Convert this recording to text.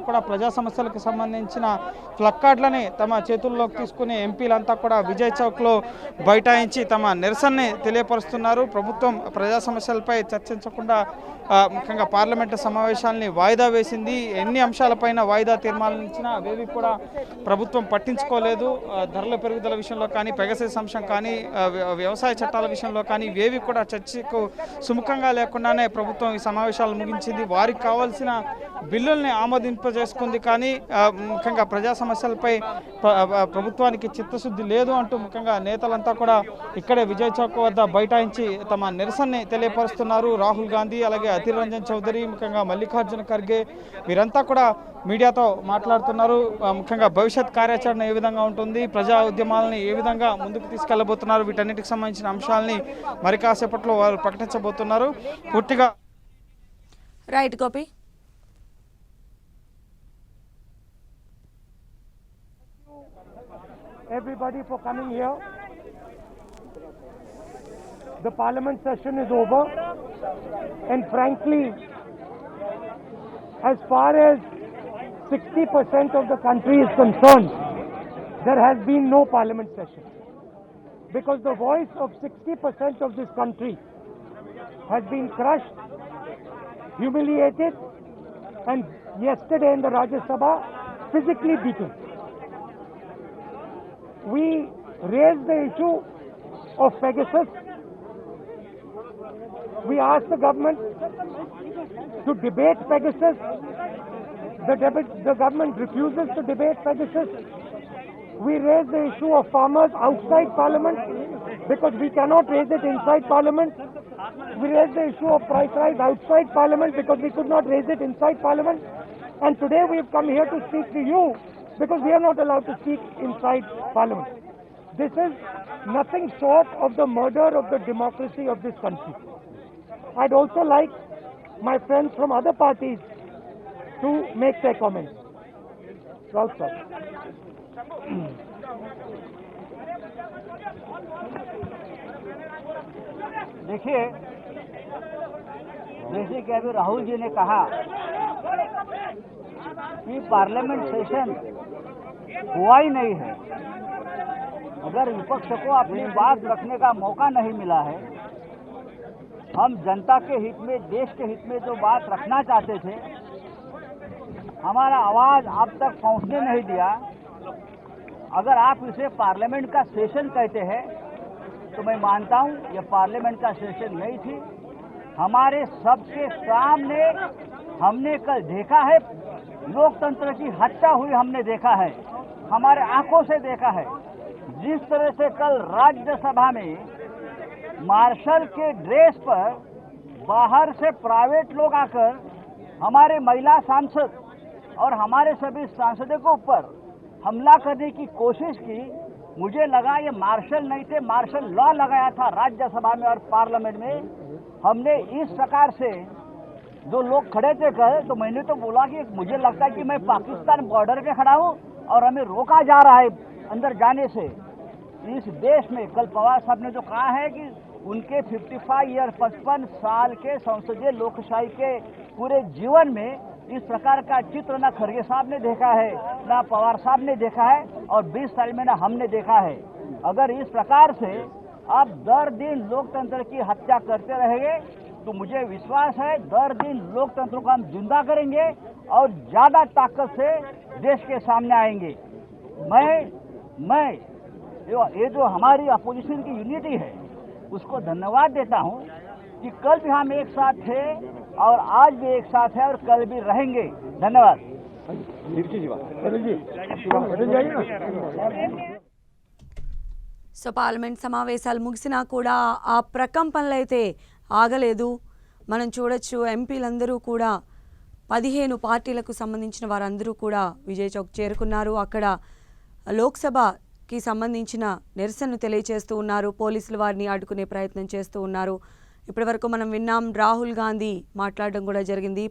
కూడా ప్రజా సమస్యలకు సంబంధించిన ప్లక్కార్డులని తమ చేతుల్లోకి తీసుకుని ఎంపీలంతా కూడా విజయ్ చౌక్లో బైఠాయించి తమ నిరసనని తెలియపరుస్తున్నారు. ప్రభుత్వం ప్రజా సమస్యలపై చర్చించకుండా ముఖ్యంగా పార్లమెంటు సమావేశాలని వాయిదా వేసింది. ఎన్ని అంశాలపైన వాయిదా తీర్మానించినా అవేవి కూడా ప్రభుత్వం పట్టించుకోలేదు. ధరల పెరుగుదల విషయంలో కానీ, పెగసెస్ అంశం కానీ, వ్యవసాయ చట్టాల విషయంలో కానీ ఇవేవి కూడా చర్చకు సుముఖంగా లేకుండానే ప్రభుత్వం ఈ సమావేశాలు ముగించింది. వారికి కావాల్సిన బిల్లుల్ని ఆమోదింపజేసుకుంది. కానీ ముఖ్యంగా ప్రజా సమస్యలపై ప్రభుత్వానికి చిత్తశుద్ధి లేదు అంటూ ముఖ్యంగా నేతలంతా కూడా ఇక్కడే విజయ్ చౌక్ వద్ద బైఠాయించి తమ నిరసనని తెలియపరుస్తున్నారు. రాహుల్ గాంధీ, అలాగే అధీర్ రంజన్ చౌదరి, ముఖ్యంగా మల్లికార్జున ఖర్గే వీరంతా కూడా మీడియాతో మాట్లాడుతున్నారు. ముఖ్యంగా భవిష్యత్ కార్యాచరణ ఏ విధంగా ఉంటుంది, ప్రజా ఉద్యమాలని ఏ విధంగా ముందుకు తీసుకెళ్లబోతున్నారు, వీటన్నిటికి సంబంధించిన అంశాలని మరి కాసేపట్లో వారు ప్రకటించబోతున్నారు. పూర్తిగా right Gopi. Everybody for coming here. The parliament session is over, and frankly, as far as 60% of the country is concerned, there has been no parliament session, because the voice of 60% of this country has been crushed, humiliated, and yesterday in the Rajya Sabha physically beaten. We raised the issue of Pegasus. We asked the government to debate Pegasus. The government refuses to debate Pegasus. We raised the issue of farmers outside Parliament because we cannot raise it inside Parliament. We raised the issue of price rise outside Parliament because we could not raise it inside Parliament. And today we have come here to speak to you because we are not allowed to speak inside Parliament. This is nothing short of the murder of the democracy of this country. I'd also like my friends from other parties to make their comments. Raul sir. देखिए, जैसे कि अभी राहुल जी ने कहा कि parliament session हुआ ही नहीं है। अगर विपक्ष को अपनी बात रखने का मौका नहीं मिला है, हम जनता के हित में, देश के हित में जो बात रखना चाहते थे, हमारा आवाज आप तक पहुंचने नहीं दिया। अगर आप इसे पार्लियामेंट का सेशन कहते हैं तो मैं मानता हूं ये पार्लियामेंट का सेशन नहीं थी। हमारे सबके सामने हमने कल देखा है, लोकतंत्र की हत्या हुई हमने देखा है, हमारे आंखों से देखा है। जिस तरह से कल राज्यसभा में मार्शल के ड्रेस पर बाहर से प्राइवेट लोग आकर हमारे महिला सांसद और हमारे सभी सांसदों के ऊपर हमला करने की कोशिश की, मुझे लगा ये मार्शल नहीं थे, मार्शल लॉ लगाया था राज्यसभा में और पार्लियामेंट में। हमने इस प्रकार से जो लोग खड़े थे कल, तो मैंने तो बोला कि मुझे लगता है कि मैं पाकिस्तान बॉर्डर पे खड़ा हूँ और हमें रोका जा रहा है अंदर जाने से। इस देश में कल पवार साहब ने जो कहा है कि उनके 55 साल के संसदीय लोकशाही के पूरे जीवन में इस प्रकार का चित्र ना खरगे साहब ने देखा है, ना पवार साहब ने देखा है, और 20 साल में ना हमने देखा है। अगर इस प्रकार से आप दर दिन लोकतंत्र की हत्या करते रहेंगे तो मुझे विश्वास है दर दिन लोकतंत्र को हम जिंदा करेंगे और ज्यादा ताकत से देश के सामने आएंगे। मैं ये जो हमारी अपोजिशन की यूनिटी है उसको धन्यवाद देता हूं कि कल भी हम एक साथ थे और आज भी एक साथ है और कल भी रहेंगे। धन्यवाद। సో పార్లమెంట్ సమావేశాలు ముగిసినా కూడా ఆ ప్రకంపనలు అయితే ఆగలేదు. మనం చూడొచ్చు ఎంపీలందరూ కూడా 15 పార్టీలకు సంబంధించిన వారందరూ కూడా విజయ్ చౌక్ చేరుకున్నారు. అక్కడ లోక్సభకి సంబంధించిన నిరసనను తెలియజేస్తూ ఉన్నారు. పోలీసులు వారిని అడ్డుకునే ప్రయత్నం చేస్తూ ఉన్నారు. ఇప్పటివరకు మనం విన్నాం, రాహుల్ గాంధీ మాట్లాడడం కూడా జరిగింది.